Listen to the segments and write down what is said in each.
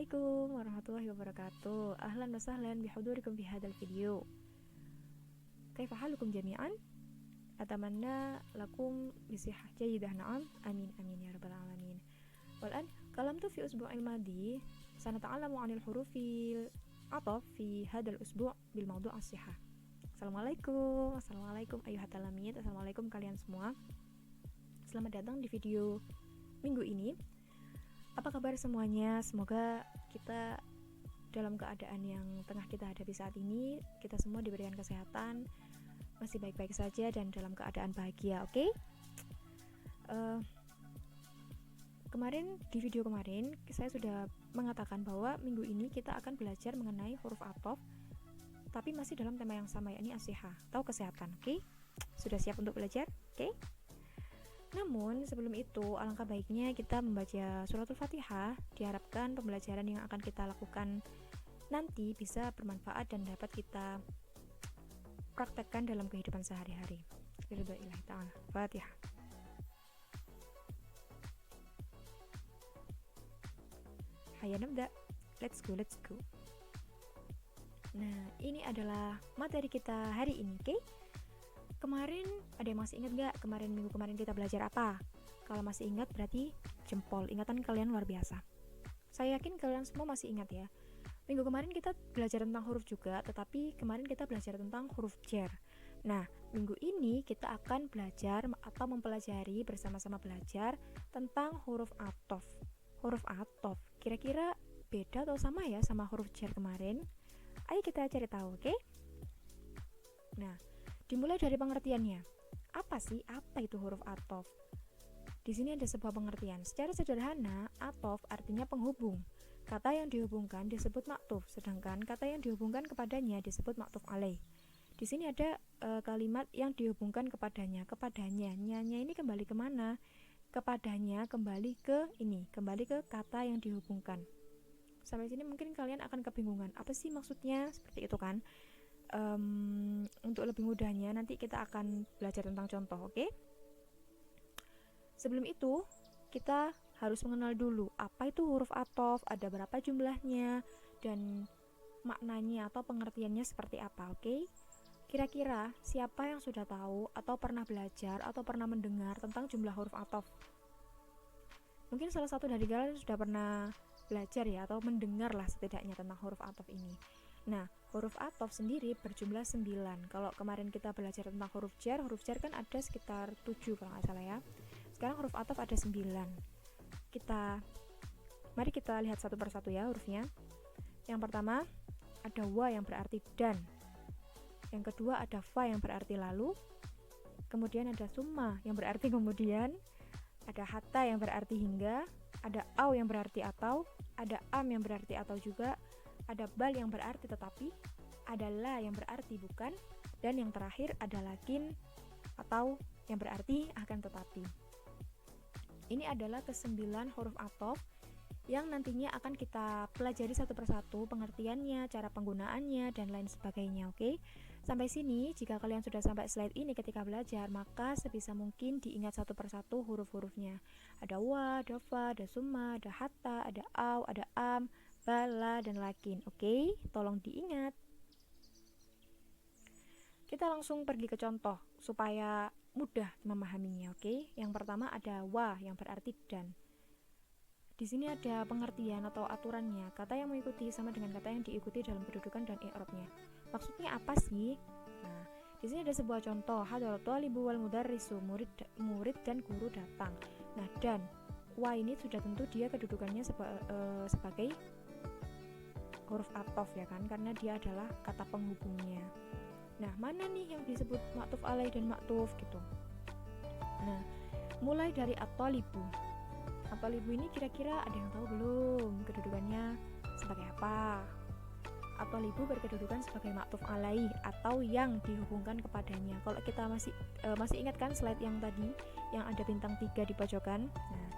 Assalamualaikum warahmatullahi wabarakatuh. Ahlan wa sahlan bihudurikum fi hadzal video. Kaifa halukum jami'an? Atamanna lakum bisihah jayyidah na'am. Amin amin ya rabbal alamin. Wal'an kalamtu fi usbu'il madi sanata'allamu 'anil hurufil ataf fi hadzal usbu' bil mawdu' as-sihah. Assalamualaikum ayuhat talamin. Assalamualaikum kalian semua. Selamat datang di video minggu ini. Apa kabar semuanya? Semoga kita dalam keadaan yang tengah kita hadapi saat ini, kita semua diberikan kesehatan, masih baik-baik saja dan dalam keadaan bahagia, oke? Kemarin, di video kemarin, saya sudah mengatakan bahwa minggu ini kita akan belajar mengenai huruf athof, tapi masih dalam tema yang sama, yakni as-sihah, atau kesehatan, oke? Sudah siap untuk belajar? Oke? Namun sebelum itu alangkah baiknya kita membaca suratul Fatihah. Diharapkan pembelajaran yang akan kita lakukan nanti bisa bermanfaat dan dapat kita praktekkan dalam kehidupan sehari-hari. Biridwa'illahi ta'ala. Fatihah. Hayya nabda. Let's go. Nah, ini adalah materi kita hari ini, oke? Kemarin ada yang masih ingat gak minggu kemarin kita belajar apa? Kalau masih ingat berarti jempol, ingatan kalian luar biasa. Saya yakin kalian semua masih ingat ya. Minggu kemarin kita belajar tentang huruf juga, tetapi kemarin kita belajar tentang huruf jar. Nah, minggu ini kita akan belajar atau mempelajari bersama-sama belajar tentang huruf athof. Huruf athof, kira-kira beda atau sama ya sama huruf jar kemarin? Ayo kita cari tahu, oke? Nah, dimulai dari pengertiannya. Apa itu huruf athof? Di sini ada sebuah pengertian. Secara sederhana, athof artinya penghubung. Kata yang dihubungkan disebut maktuf, sedangkan kata yang dihubungkan kepadanya disebut maktuf alaih. Di sini ada kalimat yang dihubungkan kepadanya. Kepadanya, nyanya ini kembali kemana? Kepadanya kembali ke kata yang dihubungkan. Sampai sini mungkin kalian akan kebingungan. Apa sih maksudnya? Seperti itu kan? Untuk lebih mudahnya nanti kita akan belajar tentang contoh, oke? Sebelum itu kita harus mengenal dulu apa itu huruf athof, ada berapa jumlahnya, dan maknanya atau pengertiannya seperti apa, oke? Kira-kira siapa yang sudah tahu atau pernah belajar atau pernah mendengar tentang jumlah huruf athof? Mungkin salah satu dari kalian sudah pernah belajar ya, atau mendengar lah setidaknya tentang huruf athof ini. Nah, huruf athof sendiri berjumlah 9. Kalau kemarin kita belajar tentang huruf jar kan ada sekitar 7 kalau nggak salah ya. Sekarang huruf athof ada 9. Mari kita lihat satu persatu ya hurufnya. Yang pertama ada wa yang berarti dan. Yang kedua ada fa yang berarti lalu. Kemudian ada summa yang berarti kemudian. Ada hatta yang berarti hingga. Ada au yang berarti atau. Ada am yang berarti atau juga. Ada bal yang berarti tetapi, ada la yang berarti bukan, dan yang terakhir ada lakin atau yang berarti akan tetapi. Ini adalah ke-9 huruf athof yang nantinya akan kita pelajari satu persatu pengertiannya, cara penggunaannya, dan lain sebagainya, oke? Sampai sini, jika kalian sudah sampai slide ini ketika belajar, maka sebisa mungkin diingat satu persatu huruf-hurufnya. Ada wa, ada fa, ada summa, ada hatta, ada au, ada am, bala, dan lakin, oke? Tolong diingat. Kita langsung pergi ke contoh supaya mudah memahaminya, oke? Yang pertama ada wa yang berarti dan. Di sini ada pengertian atau aturannya. Kata yang mengikuti sama dengan kata yang diikuti dalam kedudukan dan i'rabnya. Maksudnya apa sih? Nah, di sini ada sebuah contoh. Hadarat thalibu wal mudarrisu, murid dan guru datang. Nah, dan wa ini sudah tentu dia kedudukannya sebagai huruf athof ya kan, karena dia adalah kata penghubungnya. Nah, mana nih yang disebut maktuf alaih dan maktuf gitu? Nah, mulai dari at-thalibu. At-thalibu ini kira-kira ada yang tahu belum kedudukannya sebagai apa? At-thalibu berkedudukan sebagai maktuf alaih atau yang dihubungkan kepadanya. Kalau kita masih ingat kan slide yang tadi yang ada bintang 3 di pojokan? Nah,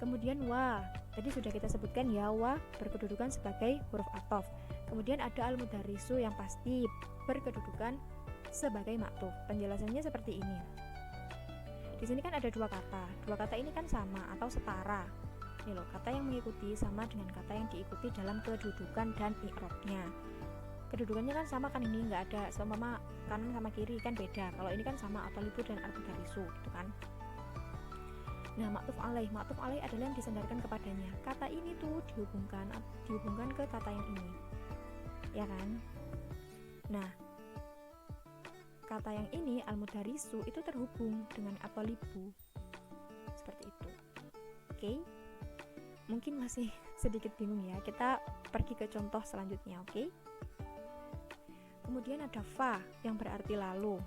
kemudian wa, tadi sudah kita sebutkan ya, wa berkedudukan sebagai huruf athof. Kemudian ada al-mudarrisu yang pasti berkedudukan sebagai maktuf. Penjelasannya seperti ini. Di sini kan ada dua kata. Dua kata ini kan sama atau setara. Nih loh, kata yang mengikuti sama dengan kata yang diikuti dalam kedudukan dan i'rabnya. Kedudukannya kan sama kan, ini nggak ada seumpama kanan sama kiri kan beda. Kalau ini kan sama at-thalibu dan al-mudarisu gitu kan. Nah, ma'tuf alaih adalah yang disandarkan kepadanya. Kata ini tuh dihubungkan ke kata yang ini, ya kan? Nah, kata yang ini al-mudarisu itu terhubung dengan at-thalibu, seperti itu. Oke? Mungkin masih sedikit bingung ya. Kita pergi ke contoh selanjutnya, oke? Kemudian ada fa yang berarti lalu.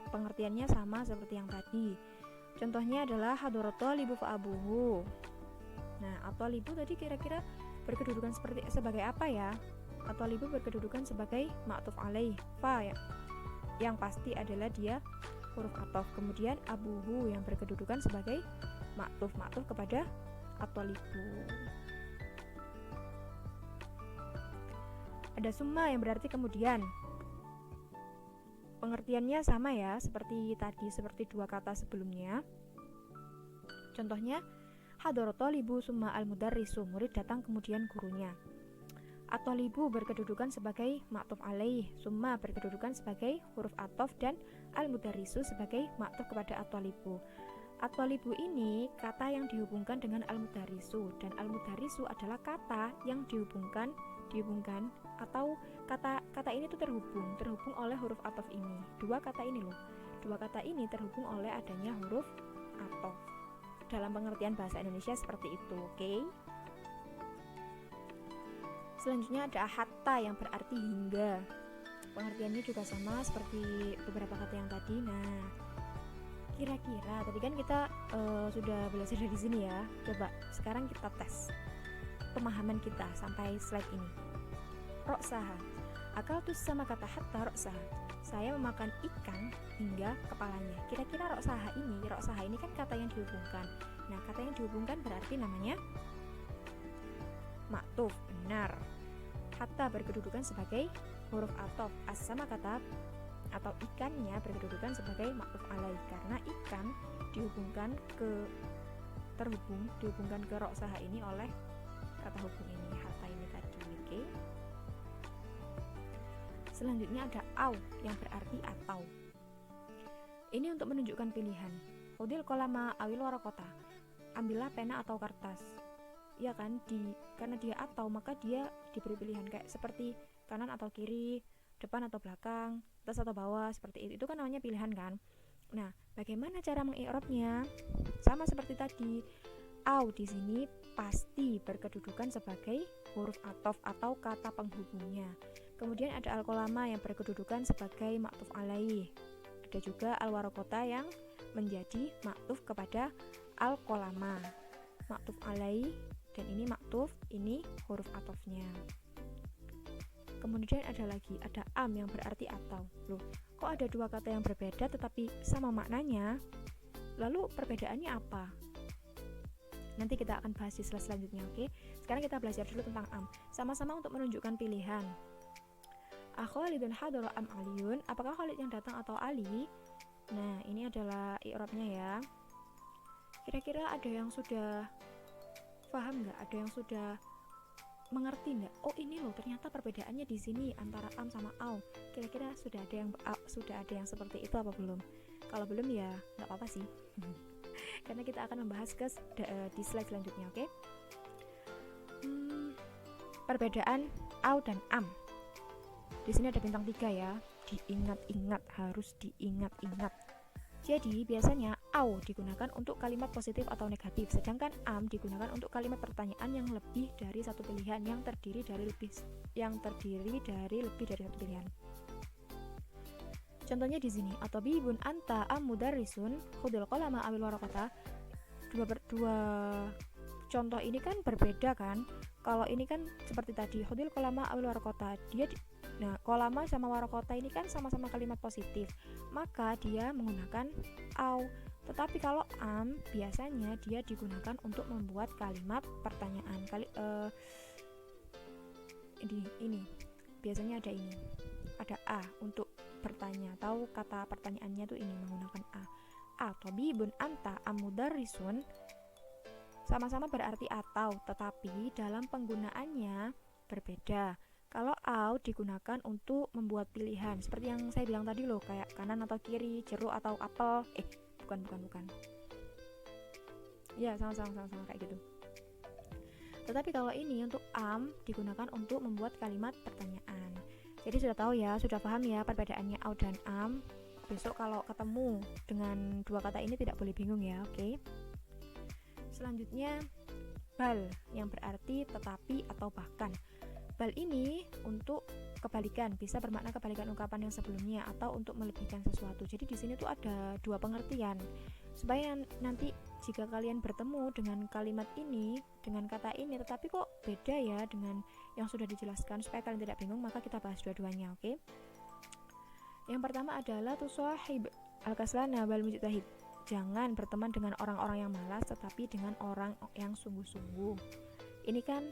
Pengertiannya sama seperti yang tadi. Contohnya adalah hadarathalibu fa abuhu. Nah, at-thalibu tadi kira-kira berkedudukan sebagai apa ya? At-thalibu berkedudukan sebagai ma'tuf alaih. Fa ya, yang pasti adalah dia huruf athof. Kemudian abuhu yang berkedudukan sebagai ma'tuf kepada at-thalibu. Ada summa yang berarti kemudian. Pengertiannya sama ya, seperti tadi, seperti dua kata sebelumnya. Contohnya, hadarathalibu summa al-mudarrisu, murid datang kemudian gurunya. At-thalibu berkedudukan sebagai ma'tuf alaih, summa berkedudukan sebagai huruf athof, dan al-mudarrisu sebagai ma'tuf kepada at-thalibu. At-thalibu ini kata yang dihubungkan dengan al-mudarrisu, dan al-mudarrisu adalah kata yang dihubungkan atau kata ini tuh terhubung oleh huruf athof ini. Dua kata ini terhubung oleh adanya huruf athof. Dalam pengertian bahasa Indonesia seperti itu, oke? Selanjutnya ada hatta yang berarti hingga. Pengertiannya juga sama seperti beberapa kata yang tadi. Nah, kira-kira tadi kan kita sudah belajar dari sini ya. Coba sekarang kita tes pemahaman kita sampai slide ini. Roksaha, akaltus sama kata hatta roksaha. Saya memakan ikan hingga kepalanya. Kira-kira roksaha ini kan kata yang dihubungkan. Nah, kata yang dihubungkan berarti namanya ma'tuf, benar. Hatta berkedudukan sebagai huruf athof. Sama kata atau ikannya berkedudukan sebagai ma'tuf alaih, karena ikan dihubungkan ke roksaha ini oleh kata hubung ini, hatta ini tadi, oke? Selanjutnya ada au yang berarti atau. Ini untuk menunjukkan pilihan. Khudil qalama awil waraqata. Ambillah pena atau kertas. Ya kan, karena dia atau maka dia diberi pilihan kayak seperti kanan atau kiri, depan atau belakang, atas atau bawah, seperti itu. Itu kan namanya pilihan kan. Nah, bagaimana cara mengi'rabnya? Sama seperti tadi. Au di sini pasti berkedudukan sebagai huruf athof atau kata penghubungnya. Kemudian ada al-qalama yang berkedudukan sebagai ma'tuf alaih. Ada juga al-waraqata yang menjadi ma'tuf kepada al-qalama. Ma'tuf alaih dan ini ma'tuf, ini huruf athofnya. Kemudian ada am yang berarti atau. Loh, kok ada dua kata yang berbeda tetapi sama maknanya? Lalu perbedaannya apa? Nanti kita akan bahas di slide selanjutnya, oke? Sekarang kita belajar dulu tentang am. Sama-sama untuk menunjukkan pilihan. Khalidun hadara am Aliyun? Apakah Khalid yang datang atau Ali? Nah, ini adalah i'rabnya ya. Kira-kira ada yang sudah paham nggak? Ada yang sudah mengerti nggak? Oh, ini loh ternyata perbedaannya di sini antara am sama au. Kira-kira sudah ada yang seperti itu apa belum? Kalau belum ya nggak apa-apa sih. Karena kita akan membahas di slide selanjutnya, oke? Perbedaan au dan am. Di sini ada bintang 3 ya. Diingat-ingat, harus diingat-ingat. Jadi biasanya au digunakan untuk kalimat positif atau negatif, sedangkan am digunakan untuk kalimat pertanyaan yang lebih dari satu pilihan, yang terdiri dari lebih dari satu pilihan. Contohnya di sini, at-tabibun anta am mudarrisun khudil qalama awil waraqata. Dua contoh ini kan berbeda kan. Kalau ini kan seperti tadi, khudil qalama awil waraqata. Nah, qalama sama waraqata ini kan sama-sama kalimat positif, maka dia menggunakan au. Tetapi kalau am biasanya dia digunakan untuk membuat kalimat pertanyaan. Ini biasanya ada a untuk bertanya, atau kata pertanyaannya tuh ini menggunakan a. Tabibun anta am mudarrisun. Sama-sama berarti atau, tetapi dalam penggunaannya berbeda. Kalau au digunakan untuk membuat pilihan, seperti yang saya bilang tadi loh, kayak kanan atau kiri, jeruk atau apel. Bukan. Ya, sama-sama kayak gitu. Tetapi kalau ini untuk digunakan untuk membuat kalimat pertanyaan. Jadi sudah tahu ya, sudah paham ya perbedaannya au dan am. Besok kalau ketemu dengan dua kata ini tidak boleh bingung ya, oke? Selanjutnya bal, yang berarti tetapi atau bahkan. Bal ini untuk kebalikan, bisa bermakna kebalikan ungkapan yang sebelumnya atau untuk melebihkan sesuatu. Jadi di sini tuh ada dua pengertian. Supaya nanti jika kalian bertemu dengan kalimat ini, dengan kata ini, tetapi kok beda ya dengan yang sudah dijelaskan, supaya kalian tidak bingung, maka kita bahas dua-duanya, oke? Yang pertama adalah tusahib al-kaslana wal mujtahid. Jangan berteman dengan orang-orang yang malas, tetapi dengan orang yang sungguh-sungguh. Ini kan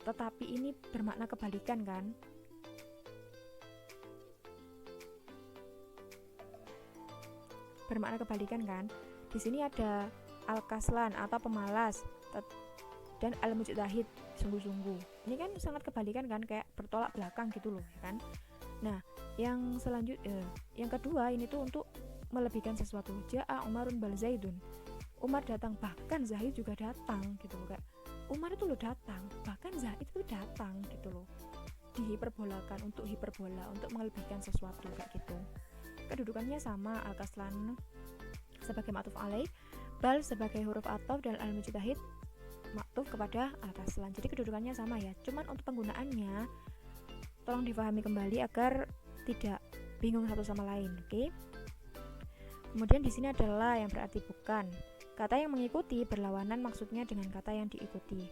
tetapi ini bermakna kebalikan kan? Bermakna kebalikan kan? Di sini ada al-kaslan atau pemalas dan al-mujtahid, sungguh-sungguh. Ini kan sangat kebalikan kan, kayak bertolak belakang gitu loh, ya kan? Nah, yang selanjutnya, yang kedua ini tuh untuk melebihkan sesuatu. Ja'a Umarun bal Zaidun. Umar datang, bahkan Zaid juga datang gitu loh, kayak Umar itu loh datang, bahkan Zaid itu datang gitu loh. Dihiperbolakan untuk hiperbola, untuk melebihkan sesuatu kayak gitu. Kedudukannya sama, al-kaslan sebagai ma'tuf alaih, bal sebagai huruf ataf, dan al-mujtahid ma'tuf kepada al-kaslan. Jadi kedudukannya sama ya. Cuman untuk penggunaannya tolong difahami kembali agar tidak bingung satu sama lain, oke? Kemudian di sini adalah yang berarti bukan. Kata yang mengikuti berlawanan maksudnya dengan kata yang diikuti.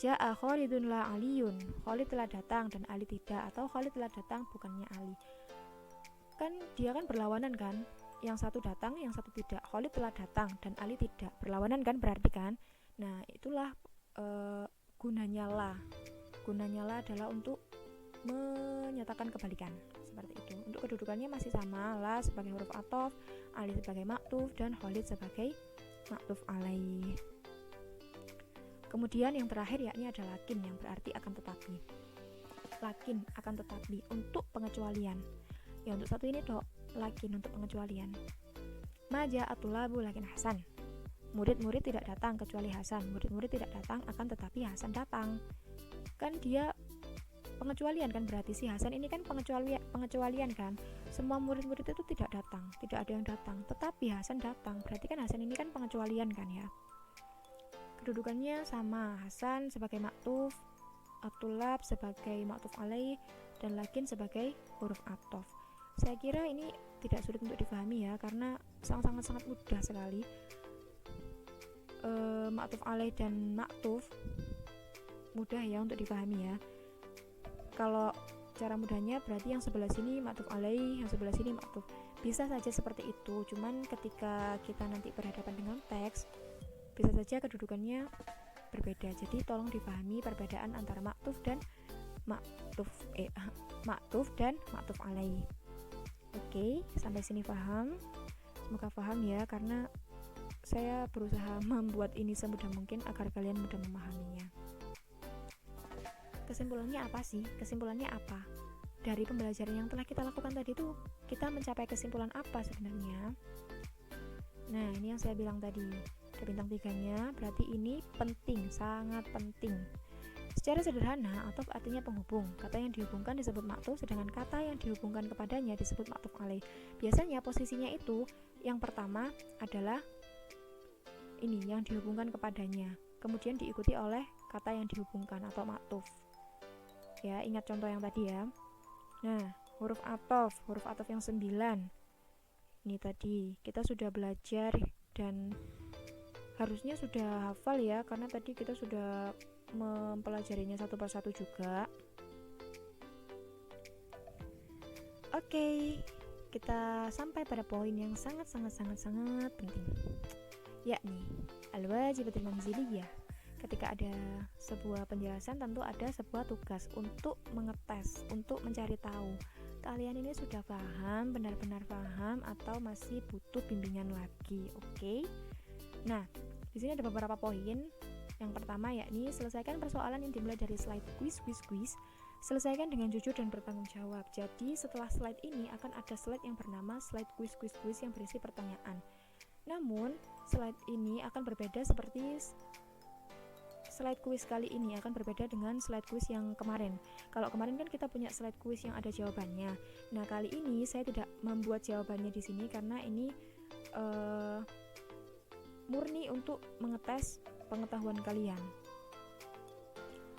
Ja'a Khalidun la Aliyun. Khalid telah datang dan Ali tidak, atau Khalid telah datang bukannya Ali. Kan dia kan berlawanan kan? Yang satu datang, yang satu tidak. Khalid telah datang dan Ali tidak. Berlawanan kan berarti kan? Nah, itulah gunanya la. Gunanya la adalah untuk menyatakan kebalikan. Seperti itu. Untuk kedudukannya masih sama, la sebagai huruf ataf, Ali sebagai ma'tuf, dan Khalid sebagai ma'tuf alaih. Kemudian yang terakhir yakni ada lakin, yang berarti akan tetapi. Lakin akan tetapi untuk pengecualian. Ya untuk satu ini dok, lakin untuk pengecualian. Maja atulabu lakin Hasan. Murid-murid tidak datang kecuali Hasan. Murid-murid tidak datang akan tetapi Hasan datang. Kan dia pengecualian kan, berarti si Hasan ini kan pengecualian kan. Semua murid-murid itu tidak datang, tidak ada yang datang, tetapi Hasan datang. Berarti kan Hasan ini kan pengecualian kan ya. Kedudukannya sama, Hasan sebagai ma'tuf, atulab sebagai ma'tuf alaih, dan lakin sebagai huruf ataf. Saya kira ini tidak sulit untuk difahami ya, karena sangat mudah sekali. Ma'tuf alaih dan ma'tuf mudah ya untuk difahami ya. Kalau cara mudahnya berarti yang sebelah sini ma'tuf alaih, yang sebelah sini ma'tuf. Bisa saja seperti itu, cuman ketika kita nanti berhadapan dengan teks, bisa saja kedudukannya berbeda. Jadi tolong dipahami perbedaan antara ma'tuf dan ma'tuf dan ma'tuf alaih. Oke, sampai sini paham? Semoga paham ya, karena saya berusaha membuat ini semudah mungkin agar kalian mudah memahaminya. Kesimpulannya apa sih? Kesimpulannya apa? Dari pembelajaran yang telah kita lakukan tadi tuh, kita mencapai kesimpulan apa sebenarnya? Nah, ini yang saya bilang tadi. Ada bintang 3-nya, berarti ini penting, sangat penting. Secara sederhana, ataf artinya penghubung. Kata yang dihubungkan disebut ma'tuf, sedangkan kata yang dihubungkan kepadanya disebut ma'tuf alaih. Biasanya posisinya itu, yang pertama adalah ini, yang dihubungkan kepadanya. Kemudian diikuti oleh kata yang dihubungkan atau ma'tuf. Ya, ingat contoh yang tadi ya. Nah, huruf ataf yang 9. Ini tadi, kita sudah belajar dan harusnya sudah hafal ya, karena tadi kita sudah mempelajarinya satu persatu juga. Oke, kita sampai pada poin yang sangat penting, yakni al-wajibatul manziliyah. Ketika ada sebuah penjelasan, tentu ada sebuah tugas untuk mengetes, untuk mencari tahu kalian ini sudah paham, benar-benar paham, atau masih butuh bimbingan lagi. Oke. Nah, Di sini ada beberapa poin. Yang pertama yakni selesaikan persoalan yang dimulai dari slide quiz. Selesaikan dengan jujur dan bertanggung jawab. Jadi setelah slide ini akan ada slide yang bernama slide quiz yang berisi pertanyaan. Namun slide ini akan berbeda seperti slide quiz kali ini akan berbeda dengan slide quiz yang kemarin. Kalau kemarin kan kita punya slide quiz yang ada jawabannya. Nah, kali ini saya tidak membuat jawabannya di sini karena ini murni untuk mengetes pengetahuan kalian.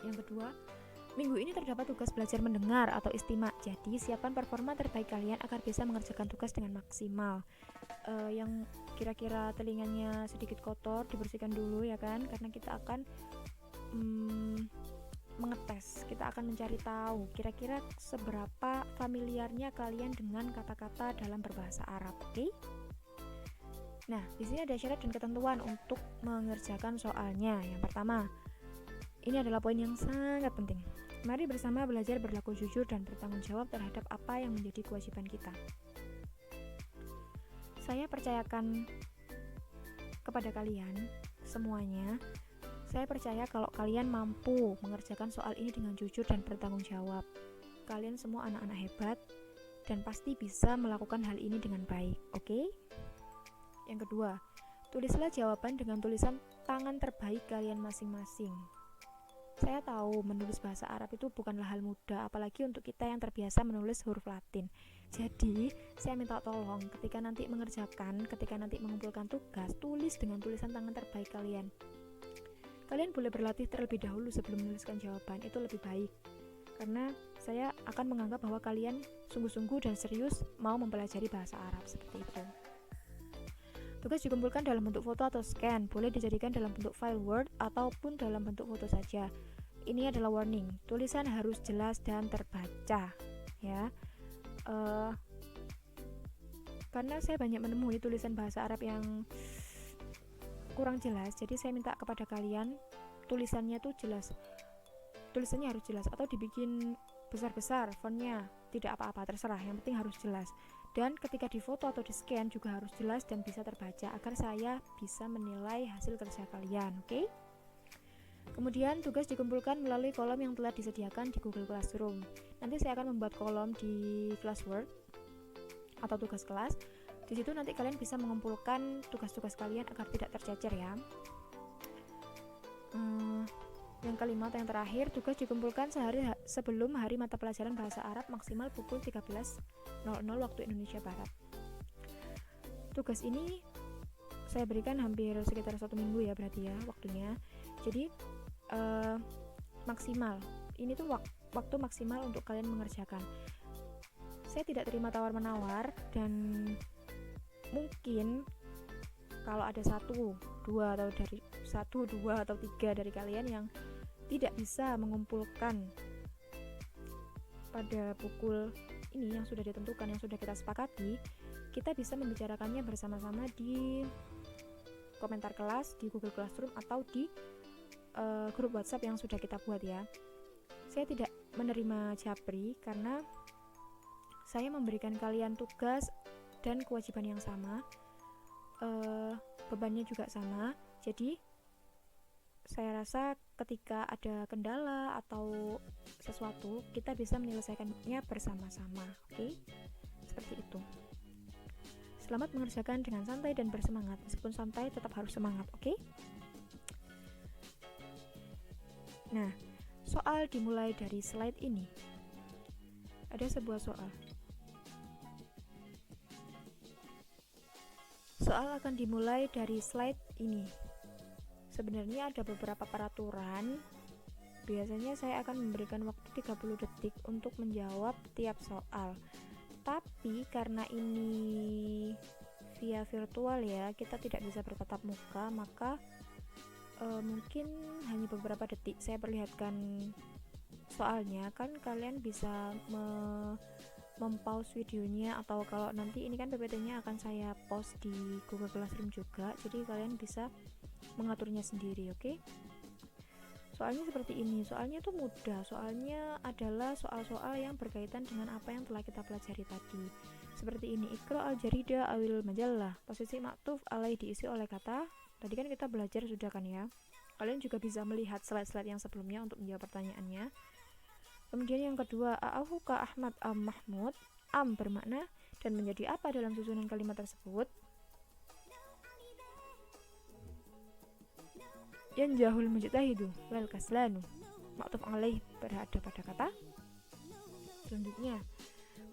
Yang kedua, minggu ini terdapat tugas belajar mendengar atau istima. Jadi, siapkan performa terbaik kalian agar bisa mengerjakan tugas dengan maksimal. Yang kira-kira telinganya sedikit kotor dibersihkan dulu ya kan, karena kita akan mengetes, kita akan mencari tahu kira-kira seberapa familiarnya kalian dengan kata-kata dalam berbahasa Arab, oke? Nah, di sini ada syarat dan ketentuan untuk mengerjakan soalnya. Yang pertama, ini adalah poin yang sangat penting. Mari bersama belajar berlaku jujur dan bertanggung jawab terhadap apa yang menjadi kewajiban kita. Saya percayakan kepada kalian semuanya. Saya percaya kalau kalian mampu mengerjakan soal ini dengan jujur dan bertanggung jawab. Kalian semua anak-anak hebat dan pasti bisa melakukan hal ini dengan baik, oke? Yang kedua, tulislah jawaban dengan tulisan tangan terbaik kalian masing-masing. Saya tahu menulis bahasa Arab itu bukanlah hal mudah, apalagi untuk kita yang terbiasa menulis huruf Latin. Jadi, saya minta tolong ketika nanti mengumpulkan tugas, tulis dengan tulisan tangan terbaik kalian. Kalian boleh berlatih terlebih dahulu sebelum menuliskan jawaban, itu lebih baik. Karena saya akan menganggap bahwa kalian sungguh-sungguh dan serius mau mempelajari bahasa Arab, seperti itu. Tugas dikumpulkan dalam bentuk foto atau scan, boleh dijadikan dalam bentuk file Word ataupun dalam bentuk foto saja. Ini adalah warning, tulisan harus jelas dan terbaca, ya. Karena saya banyak menemui tulisan bahasa Arab yang kurang jelas, jadi saya minta kepada kalian tulisannya tuh jelas, tulisannya harus jelas atau dibikin besar-besar fontnya, tidak apa-apa, terserah, yang penting harus jelas. Dan ketika difoto atau di scan juga harus jelas dan bisa terbaca agar saya bisa menilai hasil kerja kalian, oke? Kemudian tugas dikumpulkan melalui kolom yang telah disediakan di Google Classroom. Nanti saya akan membuat kolom di Classwork atau tugas kelas. Di situ nanti kalian bisa mengumpulkan tugas-tugas kalian agar tidak tercecer ya. Yang kelima atau yang terakhir, tugas dikumpulkan sehari sebelum hari mata pelajaran bahasa Arab maksimal pukul 13.00 waktu Indonesia Barat. Tugas ini saya berikan hampir sekitar 1 minggu ya berarti ya waktunya. Jadi maksimal. Ini tuh waktu maksimal untuk kalian mengerjakan. Saya tidak terima tawar-menawar dan mungkin kalau ada 1, 2 atau 3 dari kalian yang tidak bisa mengumpulkan pada pukul ini yang sudah ditentukan, yang sudah kita sepakati, kita bisa membicarakannya bersama-sama di komentar kelas di Google Classroom atau di grup WhatsApp yang sudah kita buat ya. Saya tidak menerima japri karena saya memberikan kalian tugas dan kewajiban yang sama, bebannya juga sama. Jadi saya rasa ketika ada kendala atau sesuatu, kita bisa menyelesaikannya bersama-sama, oke? Seperti itu. Selamat mengerjakan dengan santai dan bersemangat. Meskipun santai, tetap harus semangat, oke? Nah, soal dimulai dari slide ini. Ada sebuah soal. Soal akan dimulai dari slide ini. Sebenarnya ada beberapa peraturan. Biasanya saya akan memberikan waktu 30 detik untuk menjawab tiap soal. Tapi karena ini via virtual ya, kita tidak bisa bertatap muka, maka mungkin hanya beberapa detik saya perlihatkan soalnya. Kan kalian bisa mempause videonya, atau kalau nanti ini kan PPT-nya akan saya post di Google Classroom juga, jadi kalian bisa mengaturnya sendiri, oke? Soalnya seperti ini, soalnya tuh mudah, soalnya adalah soal-soal yang berkaitan dengan apa yang telah kita pelajari tadi. Seperti ini, Iqra al-jarida awil majallah, posisi maktuf alai diisi oleh kata Tadi kan kita belajar sudah kan ya. Kalian juga bisa melihat slide-slide yang sebelumnya untuk menjawab pertanyaannya. Kemudian yang kedua, a'ahuka Ahmad am Mahmud. Am bermakna dan menjadi apa dalam susunan kalimat tersebut. Yanjahul mujtahidu wal kaslanu. Ma'tuf alaih berada pada kata. Selanjutnya,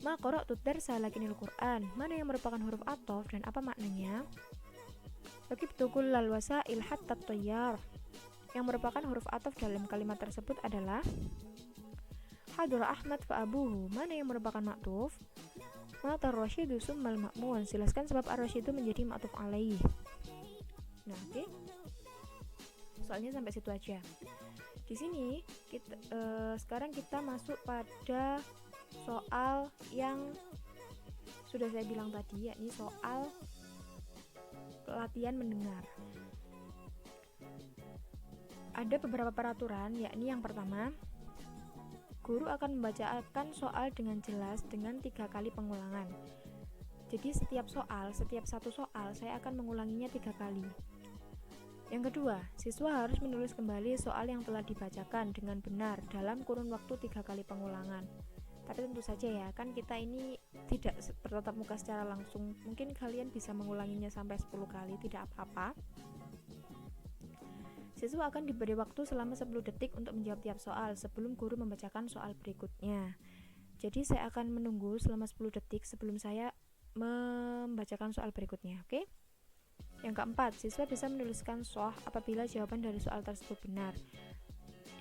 ma qara'tu darsa lakinil Qur'an. Mana yang merupakan huruf athof dan apa maknanya? Rakibtu kullal wasail hatta tayyar. Yang merupakan huruf athof dalam kalimat tersebut adalah hadra Ahmad fa abuhu. Mana yang merupakan ma'tuf? Matar rasyidu summal ma'mun. Jelaskan sebab ar-rasyidu menjadi ma'tuf alaih. Nah, oke. Soalnya sampai situ aja. Di sini sekarang kita masuk pada soal yang sudah saya bilang tadi, yakni soal latihan mendengar. Ada beberapa peraturan, yakni yang pertama, guru akan membacakan soal dengan jelas dengan 3 kali pengulangan. Jadi setiap satu soal saya akan mengulanginya 3 kali. Yang kedua, siswa harus menulis kembali soal yang telah dibacakan dengan benar dalam kurun waktu 3 kali pengulangan. Tapi tentu saja ya, kan kita ini tidak bertatap muka secara langsung. Mungkin kalian bisa mengulanginya sampai 10 kali, tidak apa-apa. Siswa akan diberi waktu selama 10 detik untuk menjawab tiap soal sebelum guru membacakan soal berikutnya. Jadi saya akan menunggu selama 10 detik sebelum saya membacakan soal berikutnya, oke? Yang keempat, siswa bisa menuliskan shah apabila jawaban dari soal tersebut benar.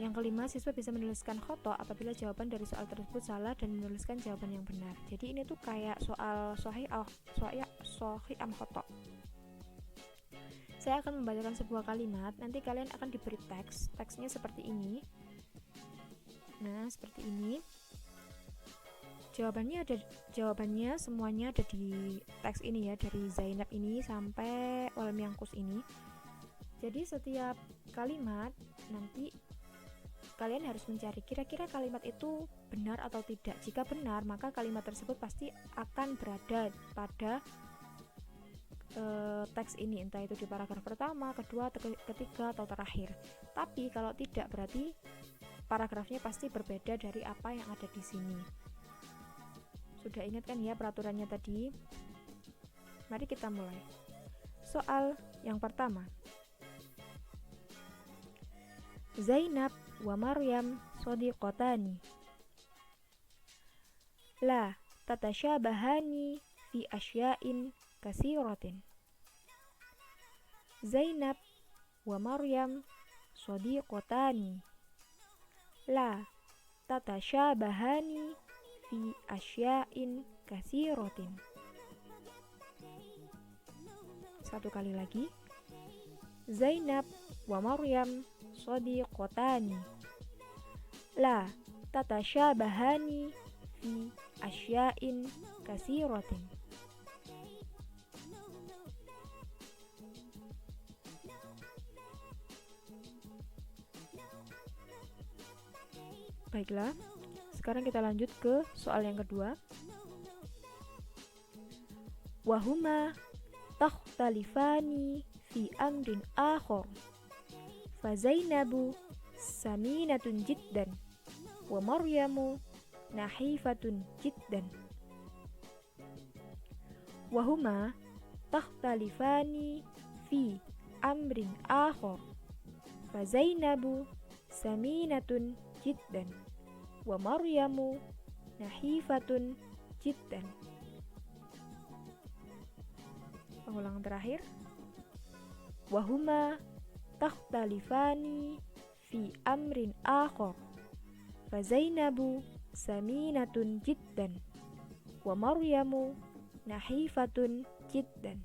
Yang kelima, siswa bisa menuliskan khoto apabila jawaban dari soal tersebut salah dan menuliskan jawaban yang benar. Jadi ini tuh kayak soal sahih am khoto. Saya akan membacakan sebuah kalimat, nanti kalian akan diberi teks. Teksnya seperti ini. Nah, seperti ini. Jawabannya semuanya ada di teks ini ya, dari Zainab ini sampai Walam Yangkus ini. Jadi setiap kalimat nanti kalian harus mencari kira-kira kalimat itu benar atau tidak. Jika benar, maka kalimat tersebut pasti akan berada pada teks ini, entah itu di paragraf pertama, kedua, ketiga, atau terakhir. Tapi kalau tidak, berarti paragrafnya pasti berbeda dari apa yang ada di sini. Sudah ingat kan ya peraturannya tadi? Mari kita mulai. Soal yang pertama. Zainab wa Maryam shadiqatani. La tatasyabahani fi asya'in katsiratin. Zainab wa Maryam shadiqatani. La tatasyabahani fi asya'in katsiratin. Satu kali lagi. Zainab wa Maryam shadiqatani. La tatasyabahani fi asya'in katsiratin. Baiklah. Sekarang kita lanjut ke soal yang kedua. Wahuma takhtalifani fi amrin akhar. Fa Zainabu saminatun jiddan wa Maryamu nahifatun jiddan. Wahuma takhtalifani fi amrin akhar. Fa Zainabu saminatun jiddan wa Maryamu nahifatun jiddan. Pengulangan terakhir. Wahuma takhtalifani fi amrin akhar. Fa Zainabu saminatun jiddan wa Maryamu nahifatun jiddan.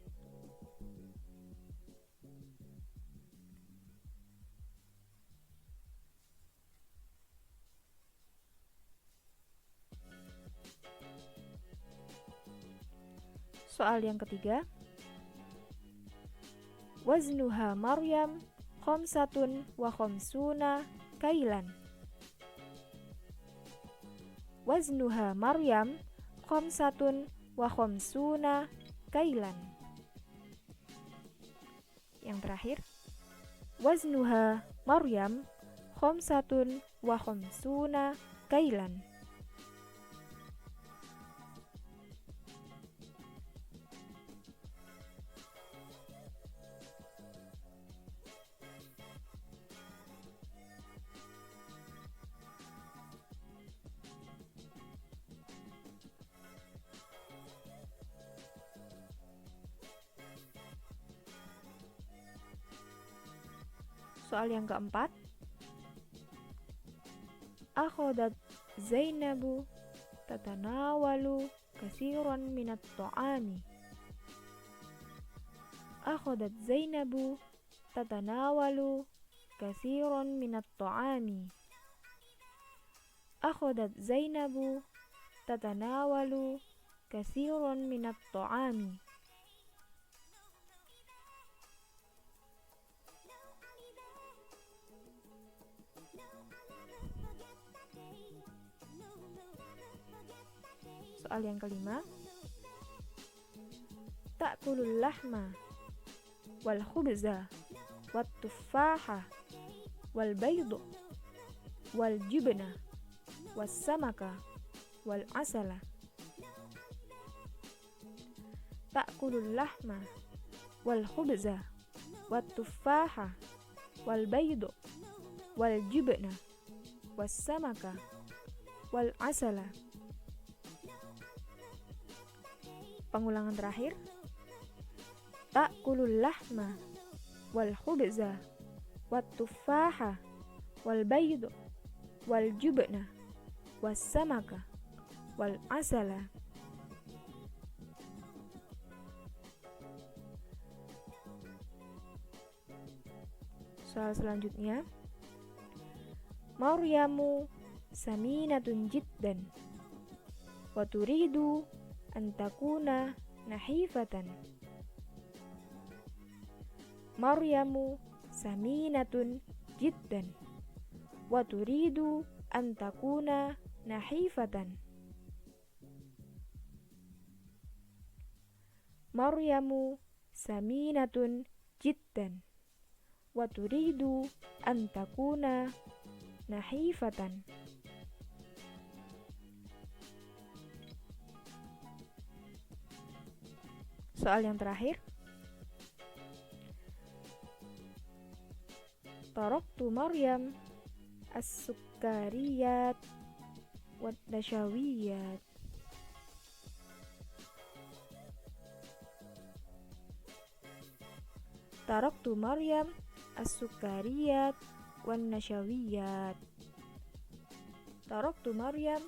Soal yang ketiga. Waznuha Maryam khamsatun wa khamsuna kailan. Waznuha Maryam khamsatun wa khamsuna kailan. yang terakhir. Waznuha Maryam khamsatun wa khamsuna kailan. Soal yang keempat. Akhodat Zainabu tatanawalu kasiran minat ta'ami. Akhodat Zainabu tatanawalu kasiran minat ta'ami. Akhodat Zainabu tatanawalu kasiran minat ta'ami. Soal yang kelima. Ta'kulul lahma wal khubza wat tuffaha wal baydu wal jubna was samaka wal asala. Ta'kulul lahma wal khubza wat tuffaha wal baydu wal jubna was samaka wal asala. Pengulangan terakhir. Ta'kulul lahma wal khubza wat tuffaha wal baydu wal jubna was samaka wal asala. Soal selanjutnya. Maryamu saminatun jiddan wa turidu antakuna nahifatan. Maryamu saminatun jiddan wa turidu antakuna nahifatan. Maryamu saminatun jiddan wa turidu antakuna nahifatan. Soal yang terakhir. Taraktu Maryam as-sukkariyat wat nasyawiyat. Taraktu Maryam as-sukkariyat wan nasyawiyat. Taraktu Maryam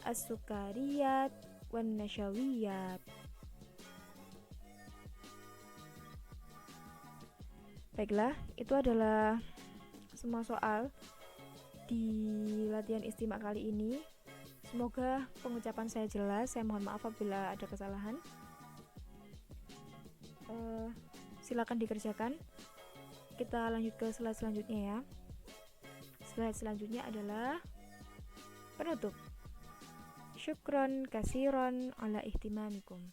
as-sukkariyat wan nasyawiyat. Baiklah, itu adalah semua soal di latihan istimak kali ini. Semoga pengucapan saya jelas. Saya mohon maaf apabila ada kesalahan. Silakan dikerjakan. Kita lanjut ke slide selanjutnya ya. Slide selanjutnya adalah penutup. Syukron kasiron ala ihtimamikum.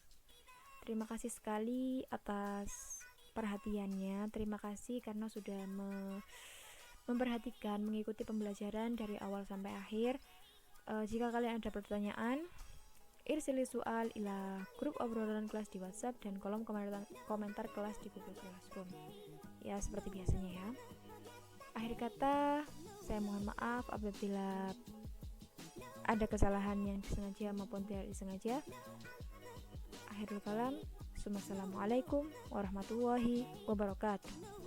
Terima kasih sekali atas perhatiannya. Terima kasih karena sudah memperhatikan, mengikuti pembelajaran dari awal sampai akhir. Jika kalian ada pertanyaan, irsili soal ila grup obrolan kelas di WhatsApp dan kolom komentar kelas di Google Classroom. Ya, seperti biasanya ya. Akhir kata, saya mohon maaf apabila ada kesalahan yang disengaja maupun tidak disengaja. Akhirul kalam. Assalamualaikum warahmatullahi wabarakatuh.